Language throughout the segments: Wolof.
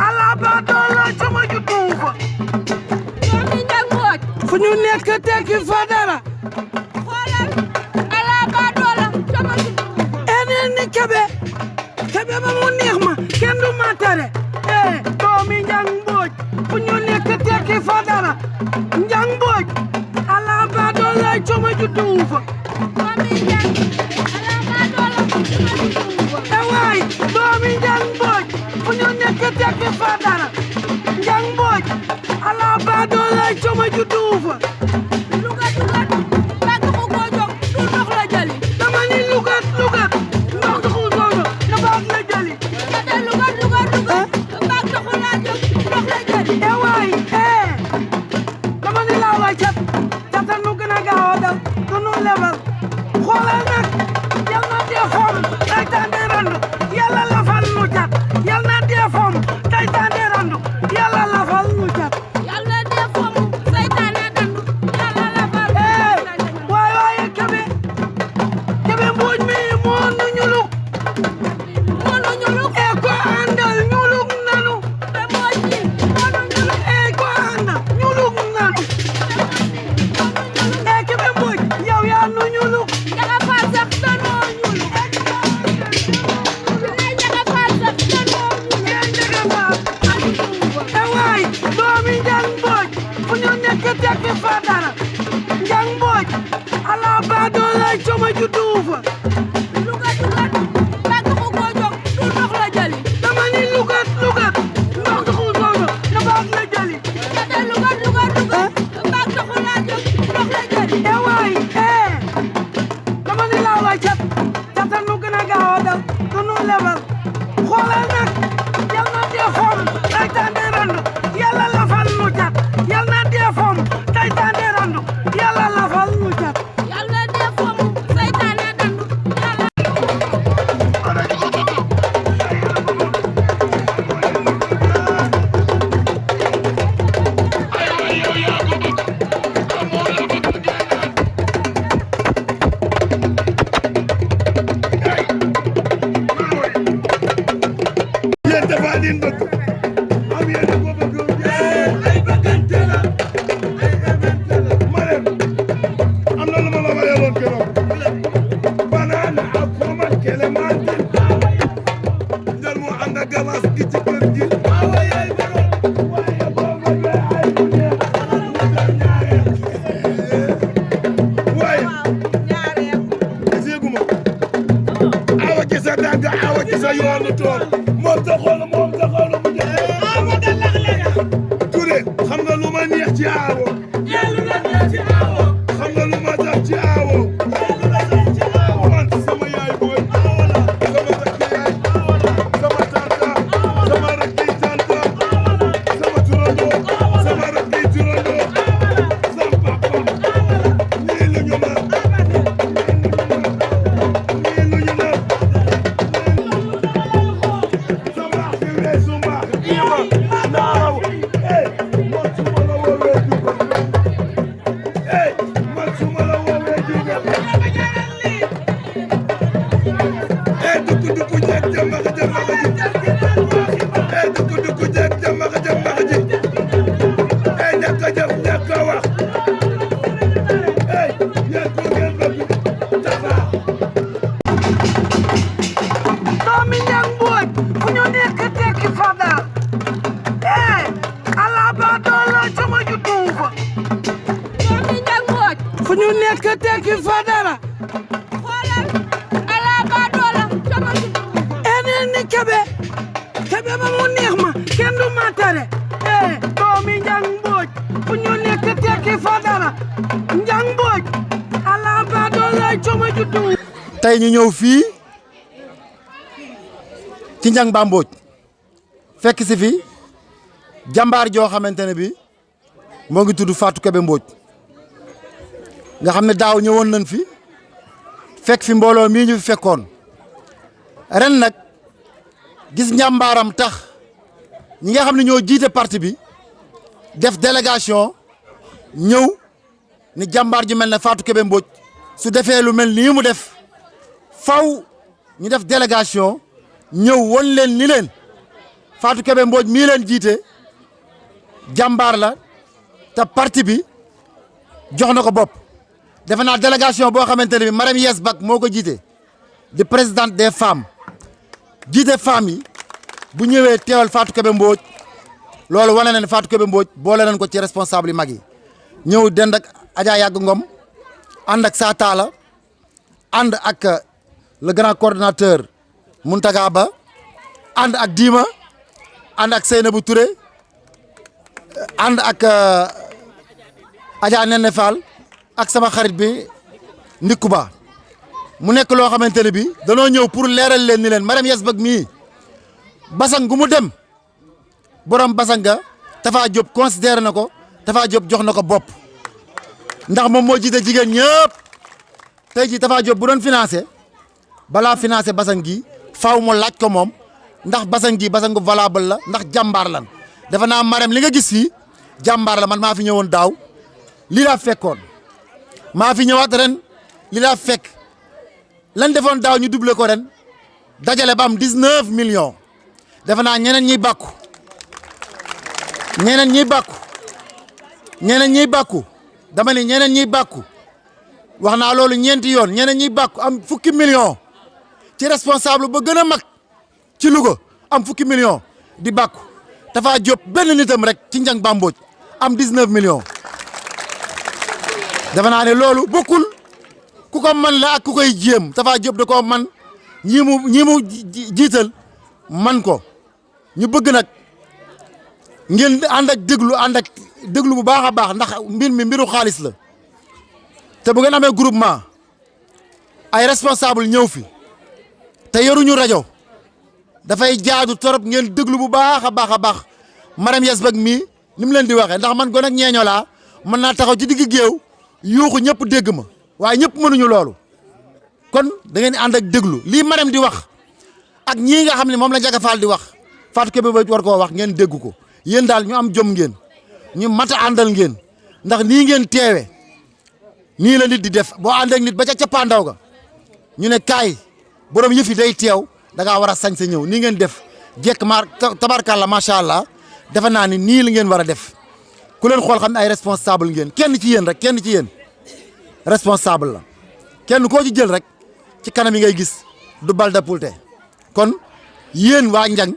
ala ba doole sama juddu fa doomi Njang Mbooj fu ñu nekk tekki fa dara xoolal ala ba doole sama juddu eneen ni kebe ba mu neex ma kenn du ma tere doomi Njang Mbooj fu ñu nekk tekki fa dara Njang Mbooj ala ba doole sama juddu fa doomi Njang ala ba doole sama juddu fa waay doomi Njang Mbooj fu ñu nekk tekki fa dara Njang Mbooj ala ba doole sama juddu fa lugat bak ko ko jóg du ndox la jëli dama ni lugat ndox du ko jóg na baag la jëli te lugat bak ko la jóg ndox la jëli waay dama ni laa waay cat nu gën a gaaw a dal te nu lebal xoolal nag yal na dee foom taytaan dee randu yàlla lafal nu cat yal na dee foom taytaan dee randu yàlla lafal nu cat yàlla dee foom saytaane dandu yàlla lafal waaye kebe mbuuj mi moo nu ñuluk ko àndal ñuluk nanu te Mbooj mi moo nu ñuluk ko àndal ñuluk nanu kebe mbuuj yow yaa nu ñuluk Njaga Faal sax danoo ñuluk Njaga Faal sax danoo ñuluk waay doomi Njang Mbooj fu ñu nekk tekki fa dara Njang Mbooj ala ba doole sama juddu fa lugat bak ko ko jóg du ndox la jëli dama ni lugat ndox du ko jóg na baag la jëli te lugat bak ko la jóg ndox la jëli waay dama ni laa waay cat nu gën a gaaw a dal te nu lebal xoolal nag yal na dee foom taytaan dee randu yàlla lafal nu cat yal na dee foom taytaan dee randu yàlla lafal nu cat yàlla dee foom saytaane dandu yàlla yéen dafa leen bëgg am yéen ko bëgg ay bëggante la ay bëggante la Marème am na lu ma la wayaloon keroog banana ak pomme clémentine ndel moo ànd ak galas gi ci kër gi waaye yaay borom waaye boo bëggee ay bu neex waaye giseguma awa ci sa dàgg awa ci sa yoonu tool moom taxoon mu njëkk Touré xam nga lu ma neex ci aawo xam nga lu ma tax ci aawo man sama yaay booy sama rakk yaay sama tanta sama rakk yi tanta sama turandoo sama rakk yi turandoo sama papa nii lu ñu naan nii lu ñu naan sama fi weesu mbaax ima naaw man su ma la woowee jugal man su ma la woowee jugal dugg jeeg jamaxa jamaxa ji dugg jeeg jamaxa jamaxa ji ñàkk a jëf ñàkk a wax yéen ko ngeen bëgg tafa doomi Njang Mbooj fu ñu nekk tekki fa dara ala ba doole sama juddu fa doomi Njang Mbooj fu ñu nekk tekki fa dara xoolal ala ba doole sama juddu eneen ni kebe ba mu neex ma kenn du ma tere doomi Njang Mbooj fu ñu nekk tekki fa dara Njang Mbooj ala ba doole sama juddu tey ñu ñëw fii ci Njang Ba Mbooj fekk si fi jàmbaar joo xamante ne bi moo ngi tudd Fatou Kébé Mbooj nga xam ne daaw ñëwoon nañ fi fekk fi mbooloo mii ñu fi fekkoon ren nag gis njàmbaaram tax ñi nga xam ne ñoo jiite parti bi def délégation ñëw ni jàmbaar ju mel ne Fatou Kébé Mbodj su defee lu mel nii mu def faw ñu def délégation ñëw won leen ni leen Fatou Kébé Mbodj mii leen jiite jàmbaar la te parti bi jox na ko bopp defe naa délégation boo xamante ne bi Marème Yes Bak moo ko jiite di présidente des femmes jiite femmes yi bu ñëwee teewal Fatou Kébé Mbodj loolu wane na ne Fatou Kébé Mbodj boole nañ ko ci responsable yi mag yi ñëw dend ak Adja Yàgg Ngom ànd ak Satala ànd ak le grand coordonnateur Mountaga Ba ànd ak Dima ànd ak Seynabou Touré ànd ak Adja Nene Fall ak sama xarit bi Ndiku Ba mu nekk loo xamante ne bi danoo ñëw pour leeral leen ni leen Marème Yes Bak mii basang gu mu dem borom basang ga Tafa Diop considéré na ko Tafa Diop jox na ko bopp ndax moom moo jiite jigéen ñëpp tey jii Tafa Diop bu doon financé balaa financé basang gi faaw mu laaj ko moom ndax basang gi basangu valable la ndax jàmbaar lan dafa naa Marème li nga gis fii jàmbaar la man maa fi ñëwoon daaw lii laa fekkoon maa fi ñëwaat ren lii laa fekk lan defoon daaw ñu doublé ko ren dajale ba am 19 millions defe naa ñeneen ñiy bàkku ñeneen ñiy bàkku dama ne ñeneen ñiy bàkku wax naa loolu ñeenti yoon ñeneen ñiy bàkku am fukki millions ci responsable ba gën a mag ci Louga am fukki millions di bàkku Tafa Diop benn nitam rek ci Njang Ba Mbodj am 19 millions defe naa ne loolu bokkul ku ko man la ak ku koy jéem Tafa Diop da koo man ñi mu jiital man ko ñu bëgg nag ngeen ànd ak déglu bu baax a baax ndax mbir mi mbiru xaalis la te bu ngeen amee groupement ay responsable ñëw fi te yoruñu rajo dafay jaadu torop ngeen déglu bu baax a baax Marème Yes Bak mii ni mu leen di waxee ndax man gone ak ñeeño laa mën naa taxaw ci digg géew yuuxu ñëpp dégg ma waaye ñëpp mënuñu loolu kon da ngeen di ànd ak déglu lii Marème di wax ak ñii nga xam ne moom la Ndiaga Fall di wax Fatou Kébé Mbodj war koo wax ngeen dégg ko yéen daal ñu am jom ngeen ñu mat a àndal ngeen ndax nii ngeen teewe nii la nit di def boo ànd ak nit ba ca cappaandaw ga ñu ne kaay borom yëf yi day teew da ngaa war a sañ sa ñëw nii ngeen def jekk maar tabarkàlla macha allah defe naa ni nii la ngeen war a def ku leen xool xam ne ay responsable ngeen kenn ci yéen responsable la kenn koo ci jël rek ci kanam yi ngay gis du bal da pulte kon yéen waa Njang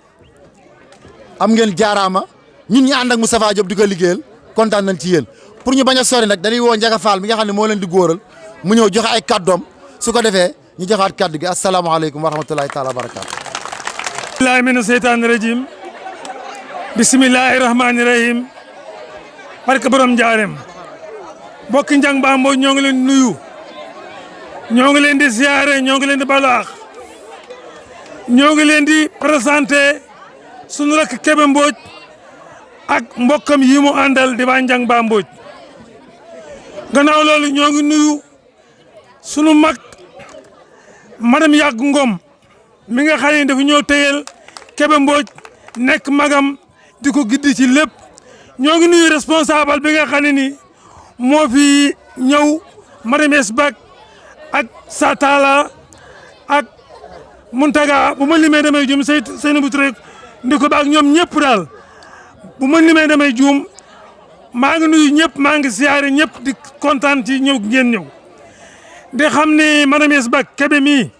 am ngeen jaaraama ñun ñi ànd ak Moustapha Diop di ko liggéeyal kontaan nañ ci yéen pour ñu bañ a sori nag dañuy woo Ndiaga Fall mi nga xam ne moo leen di góoral mu ñëw joxe ay kàddoom su ko defee ñu joxaat kàddu gi asalaamaaleykum wa rahmatulahi taala wa barakaatu. billahi mina seytaani rajim bisimilahi rahmaani rahim barke borom njaareem mbokki Njang Ba Mbodj ñoo ngi leen di nuyu ñoo ngi leen di siyaare ñoo ngi leen di balaax ñoo ngi leen di présenté sunu rakk Kébé Mbodj ak mbokkam yi mu àndal di waa Njang Ba Mbodj gannaaw loolu ñoo ngi nuyu sunu mag madame Yàgg Ngom mi nga xam ne dafa ñëw téyel Kébé Mbodj nekk magam di ko giddi ci lépp ñoo ngi nuyu responsable bi nga xam ne ni moo fi ñëw Marème Yes Bak ak Satala ak Mountaga bu ma limee damay juum Seynabou Touré Ndiku Ba ak ñoom ñëpp daal bu ma limee damay juum maa ngi nuyu ñëpp maa ngi siyaare ñëpp di kontaan ci ñëw ngeen ñëw di xam ne Marème Yes Bak Kébé mii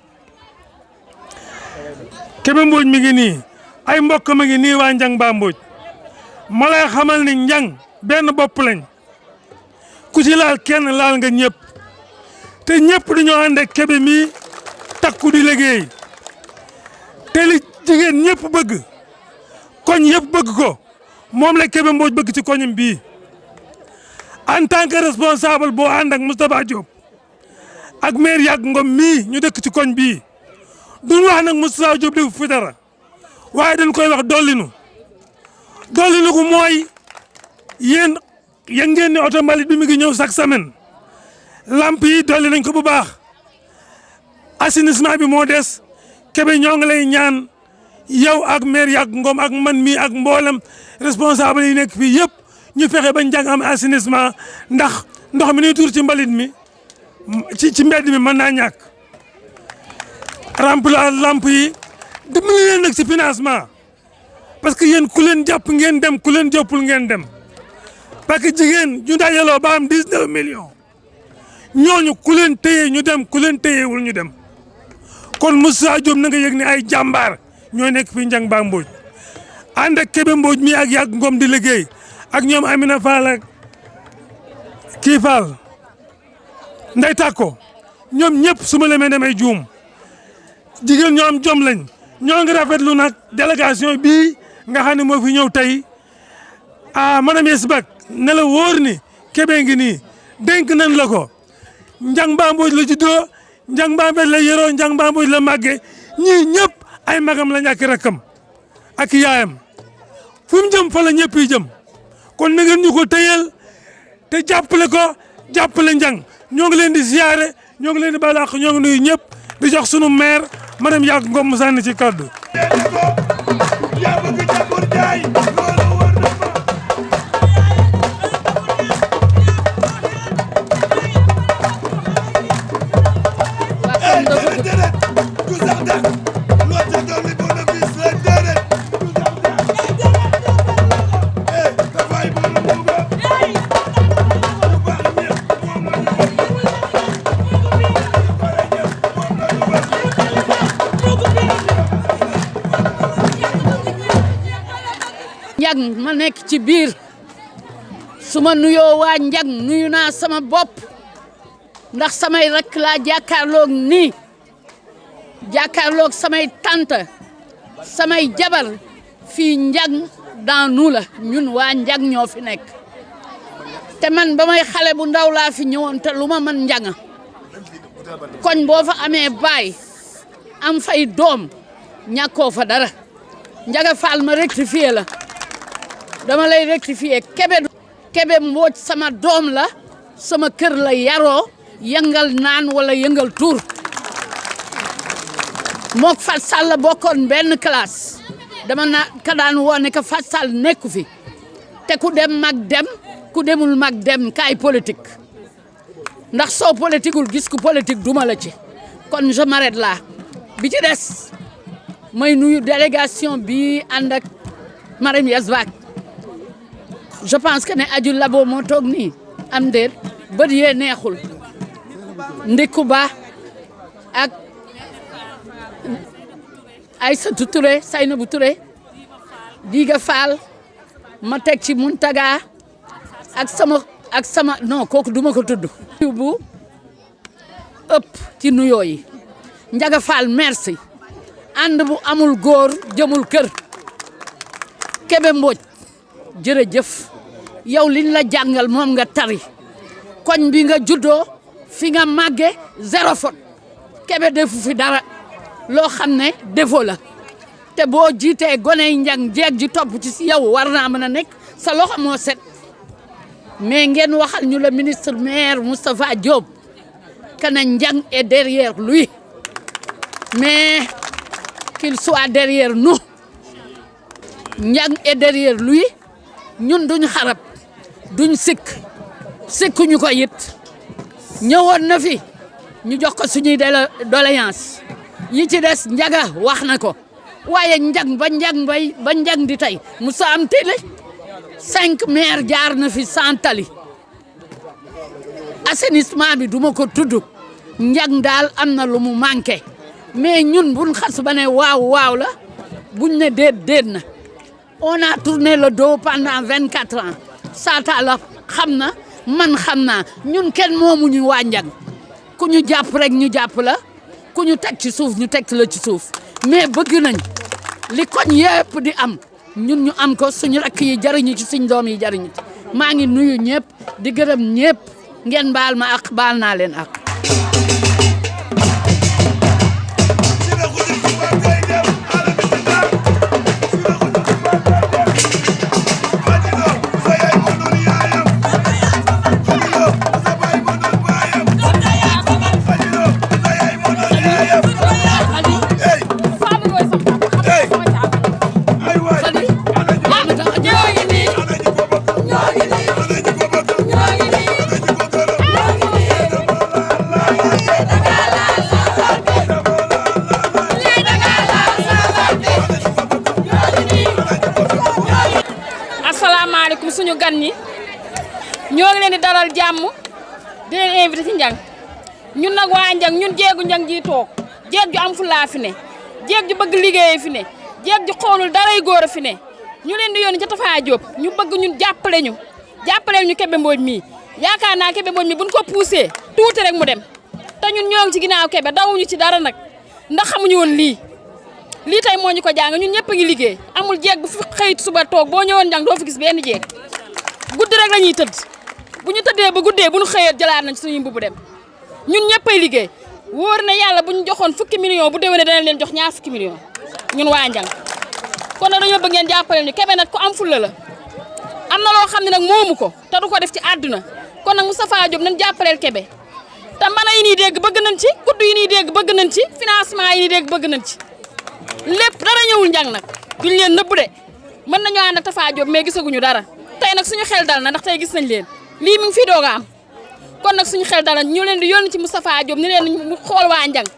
Kébé Mbodj mi ngi nii ay mbokk ma ngi nii waa Njang Ba Mbodj ma lay xamal ni Njang benn bopp lañ ku ci laal kenn laal nga ñëpp te ñëpp dañoo ànd ak Kébé mii takku di liggéey te li jigéen ñëpp bëgg koñ yëpp bëgg ko moom la Kébé Mbodj bëgg ci koñam bii en tant que responsable boo ànd ak Moustapha Diop ak maire Yàgg Ngom mii ñu dëkk ci koñ bii duñ wax nag Moustapha Diop def fi dara waaye dañ koy wax dollinu ko mooy yéen yëg ngeen ni oto mbalit bi mi ngi ñëw chaque semaine lamp yi dolli nañ ko bu baax assainissement bi moo des Kébé ñoo ngi lay ñaan yow ak maire Yàgg Ngom ak man mii ak mboolem responsable yi nekk fii yëpp ñu fexe ba Njang am assainissement ndax ndox mi ñuy tuur ci mbalit mi ci mbedd mi mën naa ñàkk remplacé lamp yi dimbali leen nag si financement parce que yéen ku leen jàpp ngeen dem ku leen jàppul ngeen dem parce que jigéen ñu dajaloo ba am 19 millions ñooñu ku leen téye ñu dem ku leen téyewul ñu dem kon Moussa Diop na nga yëg ne ay jàmbaar ñoo nekk fii Ndiang Ba Mbodj ànd ak Kébé Mbodj mi ak Yàgg Ngom di liggéey ak ñoom Amina Fall ak kii Fall Ndey Tàkko ñoom ñëpp su ma lemee damay juum jigéen ñoo am jom lañ ñoo ngi rafetlu nag délégation bii nga xam ne moo fi ñëw tey madame Yesbak ne la wóor ni Kébé ngi nii dénk nañ la ko Ndiang Ba Mbodj la juddoo Ndiang Ba Mbodj la yoroo Ndiang Ba Mbodj la màggee ñii ñëpp ay magam lañ ak rakkam ak yaayam fu mu jëm fa la ñëpp yi jëm kon na ngeen ñu ko téyel te jàppale ko jàppale Ndiang ñoo ngi leen di ziare ñoo ngi leen di balaax ñoo ngi nuyu ñëpp di jox sunu maire madame Yàgg Ngom mu sànni ci kaddu. Ndiang ma nekk ci biir su ma nuyoo waa Ndiang nuyu naa sama bopp ndax samay rek laa jàkkaarloog nii jàkkaarloog samay tante samay jabar fii Ndiang dans nous la ñun waa Ndiang ñoo fi nekk te man ba may xale bu ndaw laa fi ñëwoon te lu ma mën Ndiang koñ boo fa amee baay am fay doom ñàkkoo fa dara Ndiaga Fall ma rectifié la dama lay rectifier Kébé Mbodj sama doom la sama kër la yaroo yëngal naan wala yëngal tuur mook Fat Sall bokkoon benn classe dama ka daan woone que Fat Sall nekku fi te ku dem mag dem ku demul mag dem kaay politique ndax soo politiqueul gis ku politique duma la ci kon je m'arrête là bi ci des may nuyu délégation bi ànd ak Mariam Yesbak je pense que ne aju labo moo toog nii am déet bët yee neexul Ndiku Ba ak Aïssatou Touré Saynabou Touré Diga Fall ma teg ci Muntaga ak sama non kooku duma ko tudd bu ëpp ci nuyoo yi Ndiaga Fall merci ànd bu amul góor jëmul kër Kébé Mbodj jërëjëf yow liñ la jàngal moom nga tari koñ bi nga juddoo fi nga màgge zéro faute Kébé defu fi dara loo xam ne défaut la te boo jiitee goney Ndiang jeeg ji topp ci si yow war naa mën a nekk sa loxo moo set mais ngeen waxal ñu le ministre maire Moustapha Diop que ne Ndiang est derrière lui mais qu'il soit derrière nous Ndiang est derrière lui ñun duñ xarab duñ sikkuñu ko it ñëwoon na fi ñu jox ko suñuy doléance yi ci des Ndiaga wax na ko waaye Ndiang ba Ndiang di tey musa am télé 5 maire jaar na fi sans tali assainissement bi duma ko tudd Ndiang daal am na lu mu manqué mais ñun buñ xas ba ne waaw la buñ ne déet na on a tourné le dos pendant 24 ans Sata la xam na man xam naa ñun kenn moomuñu waa Ndiang ku ñu jàpp rek ñu jàpp la ku ñu teg ci suuf ñu teg la ci suuf mais bëgg nañ li koñ yëpp di am ñun ñu am ko suñu rakk yi jariñu ci suñ doom yi jariñu ci maa ngi nuyu ñëpp di gërëm ñëpp ngeen baal ma ak baal naa leen ak suñu gan ñi ñoo ngi leen di dalal jàmm di leen invité ci njàng ñun nag waa njàng ñun jéegu njàng ji toog jéeg ju am fu laa fi ne jéeg ju bëgg liggéey fi ne jéeg ju xoolul daray góor a fi ne ñu leen di yónni ca Tafa Diop ñu bëgg ñun jàppale ñu Kébé Mbodj mii yaakaar naa Kébé Mbodj mi buñ ko poussé tuuti rek mu dem te ñun ñoo ngi ci ginnaaw Kébé dawuñu ci dara nag ndax xamuñu woon lii tey moo ñu ko jàng ñun ñëpp a ngi liggéey amul jeeg bu fi xëyit suba toog boo ñëwoon njàng doo fi gis benn jeeg guddi rek la ñuy tëdd bu ñu tëddee ba guddee bu ñu xëyee jëlaat nañ suñuy mbubu dem ñun ñëpp ay liggéey wóor na yàlla bu ñu joxoon 10 millions bu déwénee danañ leen jox ñaar 10 millions ñun waa njàng kon nag dañoo bëgg ngeen jàppale ñu Kébé nag ko am fulla la am na loo xam ne nag moomu ko te du ko def ci àdduna kon nag Moustapha Diop nañ jàppaleel Kébé te mbana yi ñuy dégg bëgg nañ ci kudd yi ñuy dégg bëgg nañ ci financement yi ñuy dégg bëgg nañ ci lépp dara ñëwul njàng nag duñ leen nëbb de mën nañoo ànd ak Tafa Diop mais gisaguñu dara tey nag suñu xel dal na ndax tey gis nañ leen lii mi ngi fii doog a am kon nag suñu xel dal na ñu leen di yónni ci Moustapha Diop ni leen mu xool waa njàng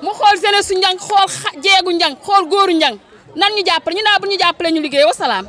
mu xool sene su njàng xool jeegu njàng xool góoru njàng nan ñu jàppale ñu naa bu ñu jàppale ñu liggéey wasalaam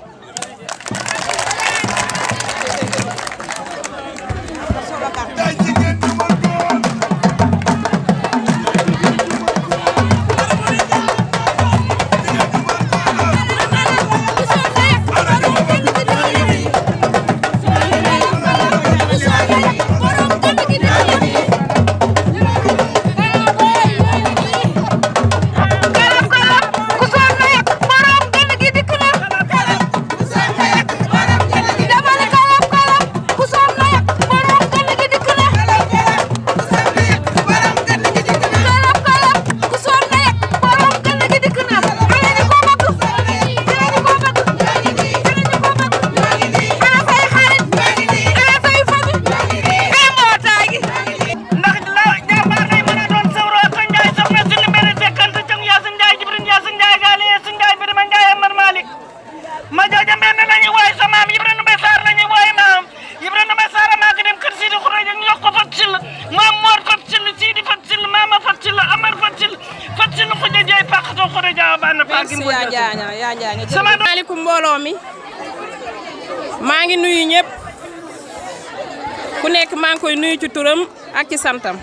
salaamaaleykum mbooloo mi maa ngi nuyu ñëpp ku nekk maa ngi koy nuyu ci turam ak ci santam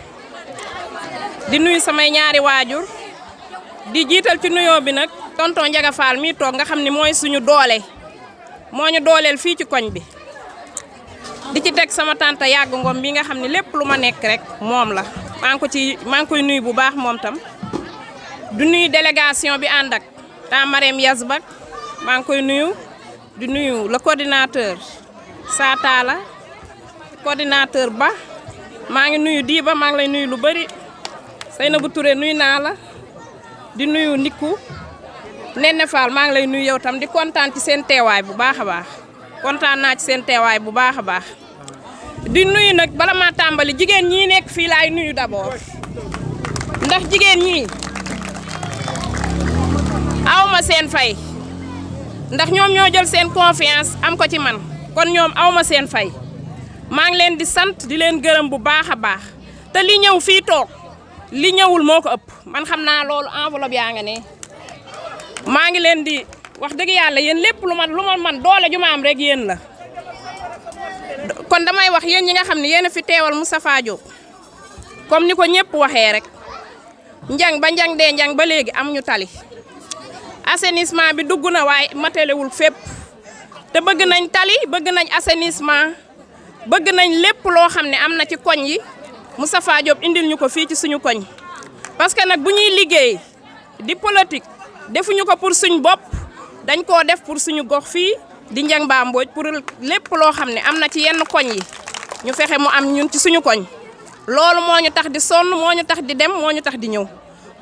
di nuyu samay ñaari waajur di jiital ci nuyoo bi nag tonton Ndiaga Fall mi toog nga xam ni mooy suñu doole moo ñu dooleel fii ci koñ bi di ci teg sama tante Yàgg Ngom bi nga xam ni lépp lu ma nekk rek moom la maa ngi koy nuyu bu baax moom tam du nuyu délégation bi ànd ak ta Marème Yasbak maa ngi koy nuyu di nuyu le coordinateur Satala coordinateur Ba maa ngi nuyu Diba maa ngi lay nuyu lu bëri Seynabou Touré nuyu naa la di nuyu Ndiku Nene Fall maa ngi lay nuyu yow tam di kontaan ci seen teewaay bu baax a baax kontaan naa ci seen teewaay bu baax a baax di nuyu nag bala maa tàmbali jigéen ñii nekk fii laay nuyu d'abord ndax jigéen ñii awma seen fay ndax ñoom ñoo jël seen confiance am ko ci man kon ñoom awma seen fay maa ngi leen di sant di leen gërëm bu baax a baax te li ñëw fii toog li ñëwul moo ko ëpp man xam naa loolu enveloppe yaa nga ne maa ngi leen di wax dëgg yàlla yéen lépp lu ma man doole ju ma am rek yéen la kon damay wax yéen ñi nga xam ne yéen a fi teewal Moustapha Diop comme ni ko ñëpp waxee rek njàng ba njàng dee njàng ba léegi amuñu tali assainissement bi dugg na waaye matalewul fépp te bëgg nañ tali bëgg nañ assainissement bëgg nañ lépp loo xam ne am na ci koñ yi Moustapha Diop indil ñu ko fii ci suñu koñ parce que nag bu ñuy liggéey di politique defuñu ko pour suñ bopp dañ koo def pour suñu gox fii di Ndiang Ba Mbodj pour lépp loo xam ne am na ci yenn koñ yi ñu fexe mu am ñun ci suñu koñ loolu moo ñu tax di sonn moo ñu tax di dem moo ñu tax di ñëw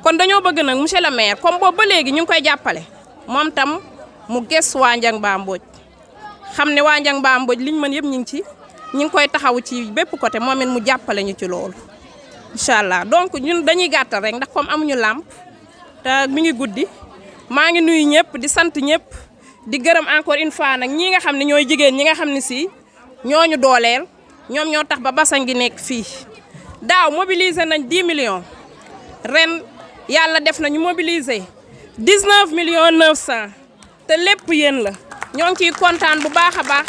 kon dañoo bëgg nag monsieur le maire comme boobu ba léegi ñu ngi koy jàppale moom tam mu gëstu waa Ndiang Ba Mbodj xam ne waa Ndiang Ba Mbodj liñ mën yëpp ñu ngi koy taxawu ci bépp côté moom it mu jàppale ñu ci loolu incha allah donc ñun dañuy gàttal rek ndax comme amuñu làmp te mi ngi guddi maa ngi nuyu ñëpp di sant ñëpp di gërëm encore une fois nag ñii nga xam ne ñooy jigéen ñi nga xam ne si ñooñu dooleel ñoom ñoo tax ba basan gi nekk fii daaw mobiliser nañ 10 millions ren yàlla def na ñu mobiliser 19 millions 900 te lépp yéen la ñoo ngi ciy kontaan bu baax a baax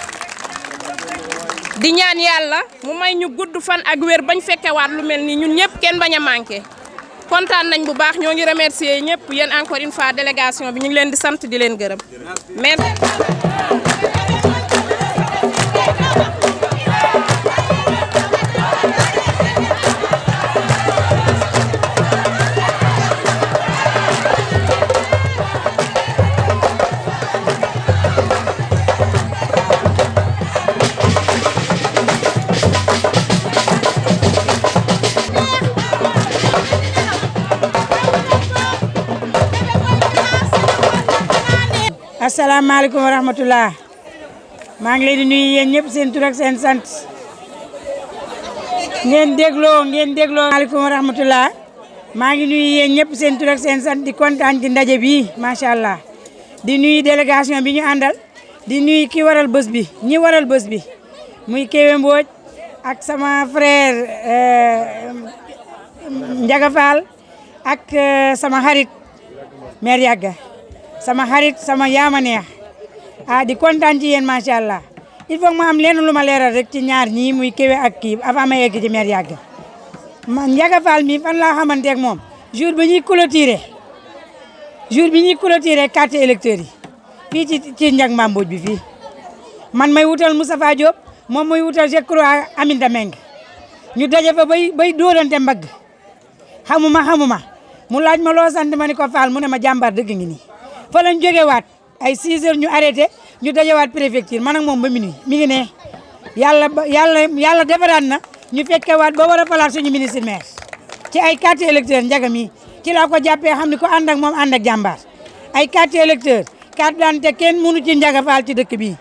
di ñaan yàlla mu may ñu gudd fan ak wér bañ fekkewaat lu mel ni ñun ñëpp kenn bañ a manqué kontaan nañ bu baax ñoo ngi remercier ñëpp yéen encore une fois délégation bi ñu ngi leen di sant di leen gërëm merci. asalaamaaleykum wa rahmatulah maa ngi leen di nuyu yéen ñëpp seen tur ak seen sant ngeen dégloo maaleykum wa rahmatulah maa ngi nuyu yéen ñëpp seen tur ak seen sant di kontaan ci ndaje bi macha allah di nuyu délégation bi ñu àndal di nuyu ki waral bés bi ñi waral bés bi muy Kébé Mbodj ak sama frère Ndiaga Fall ak sama xarit mère Yagga sama xarit sama yaama neex di kontaan ci yéen macha allah il faut ma am lenn lu ma leeral rek ci ñaar ñii muy Kébé ak kii avant ma yegg ci mère Yagga man Ndiaga Fall mi fan laa xamante ak moom jour bi ñuy clôturer carte électeur yi fii ci Ndiang Mbambodj bi fii man may wutal Moustapha Diop moom muy wutal je crois Aminata Meng ñu daje fa bay dóorante mbagg xamuma mu laaj ma loo sant ma ni ko Fall mu ne ma jàmbaar dëgg ngi nii fa lañ jógewaat ay 6 heures ñu arrêté ñu dajewaat préfecture man ak moom ba minuit mi ngi ne yàlla defaraat na ñu fekkewaat ba war a falaat suñu ministre maire ci ay carte électeur Ndiaga mi ci laa ko jàppee xam ni ko ànd ak moom ànd ak jàmbaar ay carte électeur carte d'identité kenn mënu ci Ndiaga Fall ci dëkk bii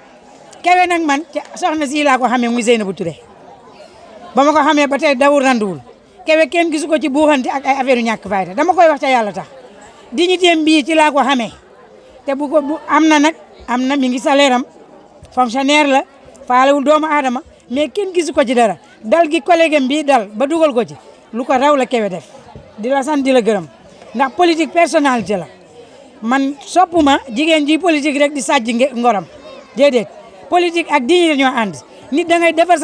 Kébé nag man soxna si laa ko xamee muy Seynabou Touré ba ma ko xamee ba tey dawul randuwul Kébé kenn gisu ko ci buuxante ak ay affaire yu ñàkk fayda dama koy wax ca yàlla tax dignité bii ci laa ko xamee te bu am na mi ngi salaire am fonctionnaire la faalewul doomu aadama mais kenn gisu ko ci dara dal gi collègue am bii dal ba dugal ko ci lu ko raw la Kébé def di la sant di la gërëm ndax politique personnalité la man soppuma jigéen ji politique rek di sàjj ngoram déedéet politique ak dignité ñoo ànd nit da ngay defar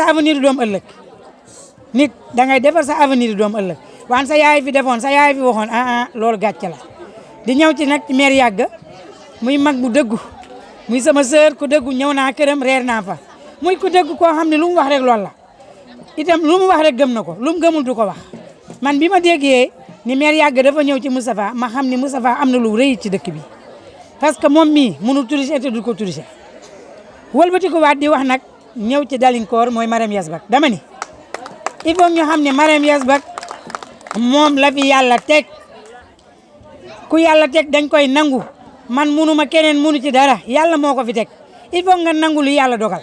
sa avenir du doom ëllëg waan sa yaay fi defoon sa yaay fi waxoon loolu gàcce la di ñëw ci nag mère Yagga muy mag bu dëggu muy sama sœur ku dëggu ñëw naa këram reer naa fa muy ku dëggu koo xam ne lu mu wax rek loolu la itam lu mu wax rek gëm na ko lu mu gëmul du ko wax man bi ma déggee ni mère Yagga dafa ñëw ci Moustapha ma xam ni Moustapha am na lu rëy ci dëkk bi parce que moom mii mënul tricher te du ko tricher wëlbati ko waat di wax nag ñëw ci Dalinkoor mooy Marème Yass Bak dama ni il faut ñu xam ne Marème Yass Bak moom la fi yàlla teg ku yàlla teg dañ koy nangu man munuma keneen munu ci dara yàlla moo ko fi teg il faut nga nangu lu yàlla dogal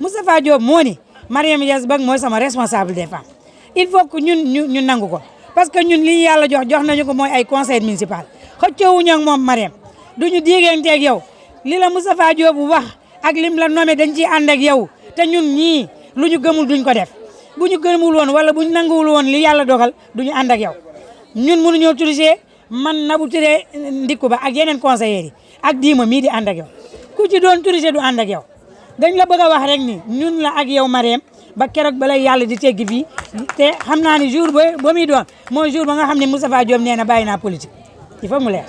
Moustapha Diop moo ni Marème Yass Bak mooy sama responsable des femmes il faut que ñu nangu ko parce que ñun li yàlla jox nañu ko mooy ay conseil municipal xëccoowuñu ak moom Marème duñu digganteeg yow li la Moustapha Diop bu wax ak lim la nommé dañ ciy ànd ak yow te ñun ñii lu ñu gëmul duñ ko def bu ñu gëmul woon wala bu ñu nanguwul woon li yàlla dogal duñu ànd ak yow ñun mënuñoo tricher man Nabou Touré ndikku ba ak yeneen conseillers yi ak diima mii di ànd ak yow ku ci doon tricher du ànd ak yow dañ la bëgg a wax rek ni ñun la ak yow Marème ba keroog ba lay yàlla di teggi fii te xam naa ni jour ba muy doon mooy jour ba nga xam ne Moustapha Diop nee na bàyyi naa politique il faut mu leer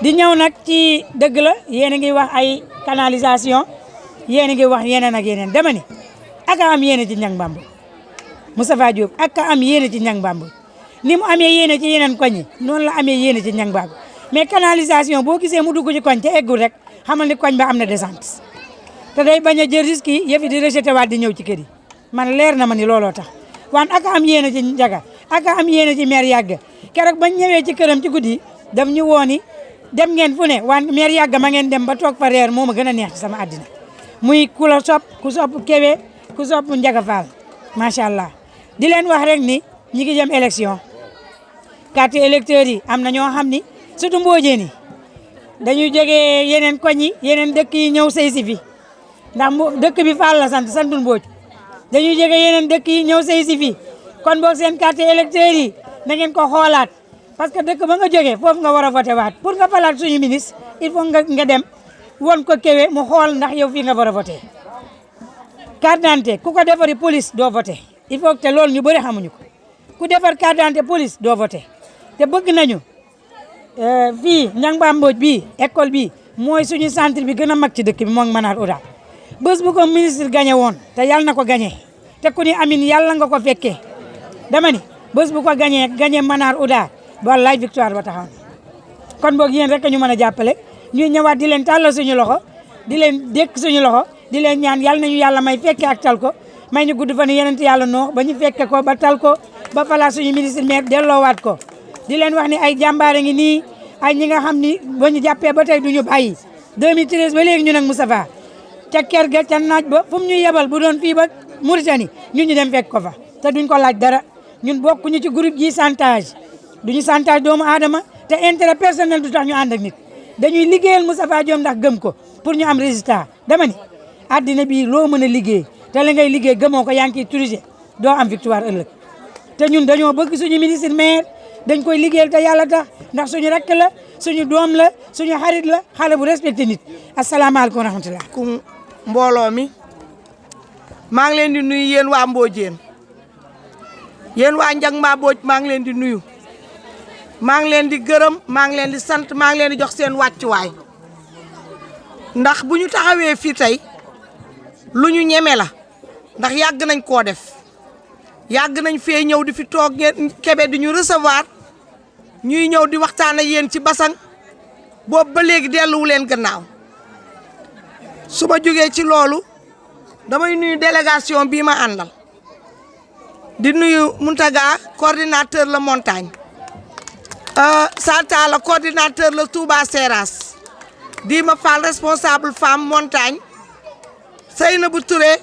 di ñëw nag ci dëgg la yéen a ngi wax ay canalisation yéen a ngi wax yeneen ak yeneen dama ni ak am yéene ci Ndiang Mbambodj Moustapha Diop ak am yéene ci Ndiang Mbambodj ni mu amee yéene ci yeneen koñ yi noonu la amee yéene ci Ndiang Mbambodj mais canalisation boo gisee mu dugg ci koñ te eggul rek xamal ni koñ ba am na descente te day bañ a jël risque yi yëf yi di rejeté waat di ñëw ci kër yi man leer na ma ni looloo tax waan ak am yéene ci Ndiaga ak am yéene ci mère Yagga keroog bañ ñëwee ci këram ci guddi daf ñu wooni dem ngeen fu ne waan mère Yagga ma ngeen dem ba toog fa reer moo ma gën a neex ci sama àddina muy ku la sopp ku sopp Kébé ku sopp Ndiaga Fall macha allah di leen wax rek ni ñi ngi jëm élection carte électeurs yi am na ñoo xam ni surtout mboojeen yi dañuy jógee yeneen koñ yi yeneen dëkk yi ñëw sëy si fi ndax dëkk bi Fall la santul Mbooj dañuy jógee yeneen dëkk yi ñëw sëy si fi kon boog seen carte électeurs yi na ngeen ko xoolaat parce que dëkk ba nga jógee foofu nga war a voté waat pour nga falaat suñu ministre il faut nga dem won ko Kébé mu xool ndax yow fii nga war a voté carte d'identité ku ko defari police doo voté il faut que loolu ñu bëri xamuñu ko ku defar carte d'identité police doo voté te bëgg nañu fii Niang Ba Mbodj bii école bii mooy suñu centre bi gën a mag ci dëkk bi moom Manar Ouda bés bu ko ministre gagné woon te yàlla na ko gagné te ku ni amin yàlla nga ko fekkee dama ni bés bu ko gagné Manar Ouda wallaay victoire ba taxaw kon boog yéen rek ñu mën a jàppale ñuy ñëwaat di leen tàllal suñu loxo di leen dékk suñu loxo di leen ñaan yàlla nañu yàlla may fekke ak tal ko may ñu gudd fan yeneen yàlla noo ba ñu fekke ko ba tal ko ba falaa suñu ministre maire delloowaat ko di leen wax ni ay jàmbaare ngi nii ay ñi nga xam ni ba ñu jàppee ba tey du ñu bàyyi 2013 ba léegi ñu nag Moustapha ca kër ga ca naaj ba fu mu ñu yebal bu doon fii ba Mauritanie ñun ñu dem fekk ko fa te duñ ko laaj dara ñun bokkuñu ci groupe ji chantage duñu chantage doomu aadama te intérêt personnel du tax ñu ànd ak nit dañuy liggéeyal Moustapha Diop ndax gëm ko pour ñu am résultat dama ni àddina bi loo mën a liggéey te la ngay liggéey gëmoo ko yaa ngi ciy tricher doo am victoire ëllëg te ñun dañoo bëgg suñu ministre maire dañ koy liggéeyal te yàlla tax ndax suñu rakk la suñu doom la suñu xarit la xale bu respecté nit asalaamaaleykum wa rahmatulah. kum mbooloo mi maa ngi leen di nuyu yéen waa Mbodiène yéen waa Niang Ba Mbodj maa ngi leen di nuyu maa ngi leen di gërëm maa ngi leen di sant maa ngi leen di jox seen wàccuwaay ndax bu ñu taxawee fii tey lu ñu ñeme la ndax yàgg nañ koo def yàgg nañ fee ñëw di fi toog ngeen Kébé di ñu recevoir ñuy ñëw di waxtaan ak yéen ci basang boobu ba léegi delluwu leen gannaaw su ma jógee ci loolu damay nuyu délégation bii ma àndal di nuyu Mountaga coordinateur la montagne Santa la coordinateur la Touba Seras Dima Fall responsable femme montagne Seynabou Touré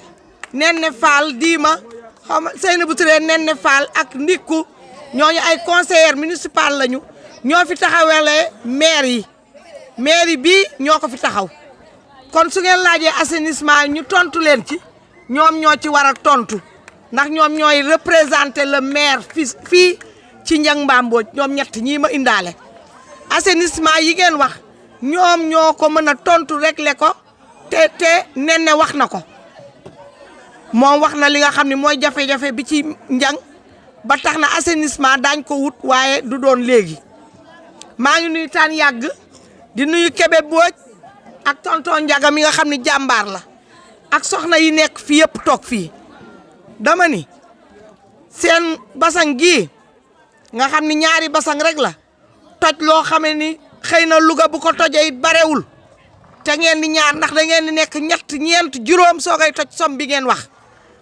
Nenne Fall Dima Seynabou Touré Nenne Fall ak Ndikku ñooñu ay conseillers municipal lañu ñoo fi taxawale maire yi bii ñoo ko fi taxaw kon su ngeen laajee assainissement ñu tontu leen ci ñoom ñoo ci war a tontu ndax ñoom ñooy représenter le maire fii ci Niang Ba Mbodj ñoom ñett ñii ma indaale assainissement yi ngeen wax ñoom ñoo ko mën a tontu régler ko te Nenne wax na ko moom wax na li nga xam ne mooy jafe-jafe bi ci Niang ba tax na assainissement daañ ko wut waaye du doon léegi maa ngi nuyu Tane Yàgg di nuyu Kébé Mbodj ak tonton Ndiaga mi nga xam ne jàmbaar la ak soxna yi nekk fii yëpp toog fii dama ni seen basang gii nga xam ni ñaari basang rek la toj loo xamee ni xëy na Louga bu ko tojee it barewul te ngeen di ñaar ndax da ngeen di nekk ñett ñeent juróom soo koy toj som bi ngeen wax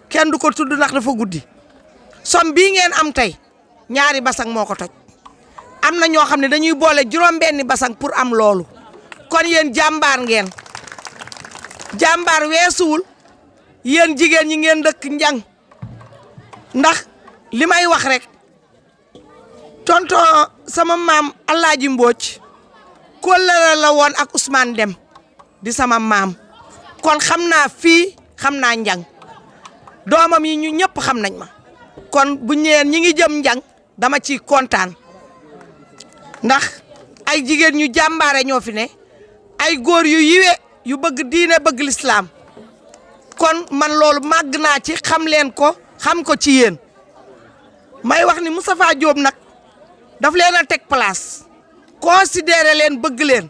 kenn du ko tudd ndax dafa guddi som bii ngeen am tey ñaari basang moo ko toj am na ñoo xam ne dañuy boole juróom-benni basang pour am loolu kon yéen jàmbaar ngeen jàmbaar weesuwul yéen jigéen ñi ngeen dëkk Niang ndax li may wax rek tonton sama maam Alaaji Mbodj kóllëre la woon ak Ousmane Dem di sama maam kon xam naa fii xam naa Niang doomam yi ñu ñëpp xam nañ ma kon bu ñëwee ñi ngi jëm Niang dama ciy kontaan ndax ay jigéen ñu jàmbaare ñoo fi ne ay góor yu yiwe yu bëgg diine bëgg lislaam kon man loolu màgg naa ci xam leen ko xam ko ci yéen may wax ni Moustapha Diop nag daf leen a teg place considéré leen bëgg leen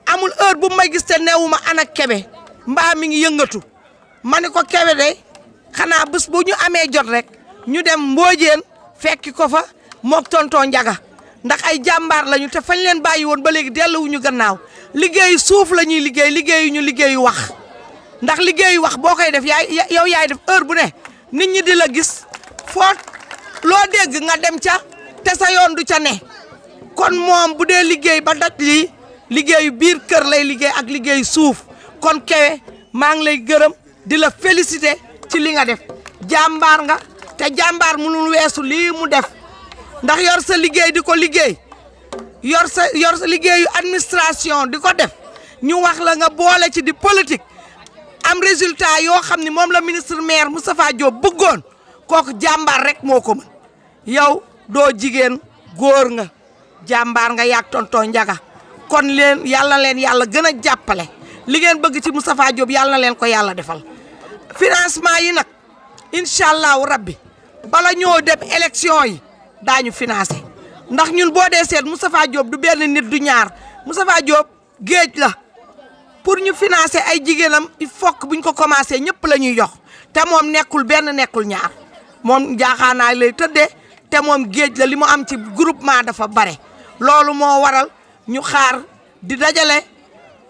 amul heure bu may gis te newuma ana Kébé mbaa mi ngi yëngatu ma ne ko Kébé de xanaa bés bu ñu amee jot rek ñu dem Mbodiène fekki ko fa mook tonton Ndiaga ndax ay jàmbaar lañu te fañ leen bàyyi woon ba léegi delluwuñu gannaaw liggéeyu suuf la ñuy liggéey liggéeyuñu liggéeyu wax ndax liggéeyu wax boo koy def yow yaay def heure bu ne nit ñi di la gis foo loo dégg nga dem ca te sa yoon du ca ne kon moom bu dee liggéey ba daj lii liggéeyu biir kër lay liggéey ak liggéeyu suuf kon Kébé maa ngi lay gërëm di la féliciter ci li nga def jàmbaar nga te jàmbaar mënul weesu lii mu def ndax yor sa liggéey di ko liggéey yor sa liggéeyu administration di ko def ñu wax la nga boole ci di politique am résultat yoo xam ni moom la ministre maire Moustapha Diop bëggoon kooku jàmbaar rek moo ko mën yow doo jigéen góor nga jàmbaar nga yaag tonton Ndiaga kon leen yàlla gën a jàppale li ngeen bëgg ci Moustapha Diop yàlla na leen ko yàlla defal financement yi nag incha allahu rabbi bala ñoo dem élection yi daañu financé ndax ñun boo dee seet Moustapha Diop du benn nit du ñaar Moustapha Diop géej la pour ñu financer ay jigéenam il faut que buñ ko commencé ñëpp la ñuy jox te moom nekkul benn nekkul ñaar moom jaaxaanaay lay tëddee te moom géej la li mu am ci groupement dafa bare loolu moo waral ñu xaar di dajale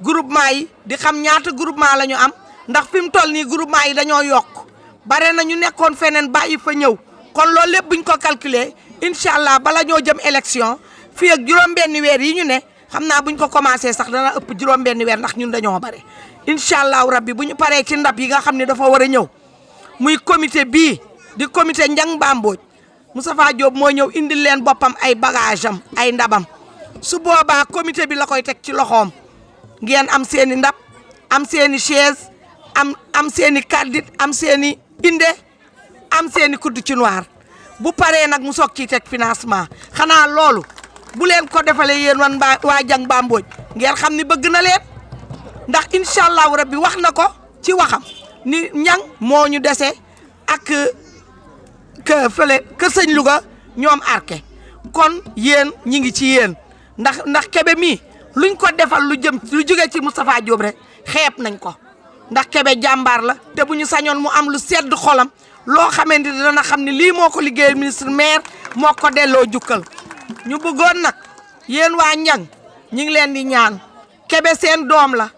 groupement yi di xam ñaata groupement la ñu am ndax fi mu toll nii groupement yi dañoo yokk bare na ñu nekkoon feneen bàyyi fa ñëw kon loolu lépp buñ ko calculer incha allah bala ñoo jëm élection fii ak juróom-benni weer yi ñu ne xam naa buñ ko commencé sax dana ëpp juróom-benni weer ndax ñun dañoo bare incha allahu rabbi bu ñu paree ci ndab yi nga xam ne dafa war a ñëw muy comité bii di comité Njang Ba Mbodj Moustapha Diop moo ñëw indil leen boppam ay bagage am ay ndabam su boobaa comité bi la koy teg ci loxoom ngeen am seeni ndab am seeni chaise am seeni kàddit am seeni inde am seeni kudd ci noir bu paree nag mu soog ciy teg financement xanaa loolu bu leen ko defalee yéen waa Njang Ba Mbodj ngeen xam ni bëgg na leen ndax incha allahu rabbi wax na ko ci waxam ni ñang moo ñu dese ak que sëñ Louga ñoom arke kon yéen ñi ngi ci yéen ndax Kébé mii luñ ko defal lu jóge ci Moustapha Diop rek xeeb nañ ko ndax Kébé jàmbaar la te bu ñu sañoon mu am lu sedd xolam loo xamante ni dana xam ne lii moo ko liggéeyal ministre maire moo ko delloo jukkal ñu bëggoon nag yéen waa Njang ñi ngi leen di ñaan Kébé seen doom la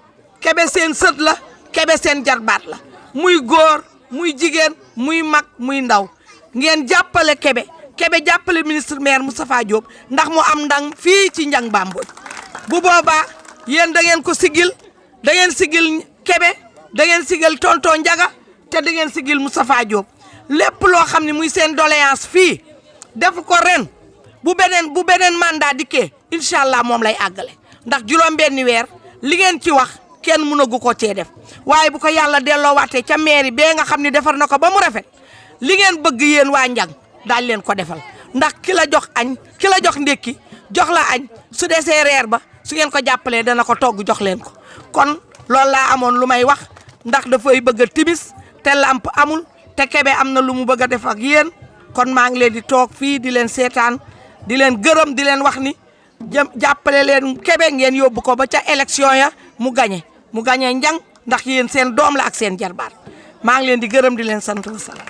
Kébé seen sët la Kébé seen jarbaat la muy góor muy jigéen muy mag muy ndaw ngeen jàppale Kébé jàppale ministre maire Moustapha Diop ndax mu am ndang fii ci Njang Ba Mbodj bu boobaa yéen da ngeen ko sigil da ngeen sigil Kébé da ngeen sigil tonton Ndiaga te da ngeen sigil Moustapha Diop lépp loo xam ne muy seen doléance fii def ko ren bu beneen mandat dikkee incha allah moom lay àggale ndax juróom-benni weer li ngeen ci wax kenn mënagu ko cee def waaye bu ko yàlla delloowaatee ca mairie bee nga xam ne defar na ko ba mu rafet li ngeen bëgg yéen waa Njang daal leen ko defal ndax ki la jox añ ki la jox ndékki jox la añ su desee reer ba su ngeen ko jàppalee dana ko togg jox leen ko kon loolu laa amoon lu may wax ndax dafay bëgg a timis te lamp amul te Kébé am na lu mu bëgg a def ak yéen kon maa ngi leen di toog fii di leen seetaan di leen gërëm di leen wax ni jàppale leen Kébé ngeen yóbbu ko ba ca élection ya mu gañe Njang ndax yéen seen doom la ak seen jarbaat maa ngi leen di gërëm di leen sant wasalaam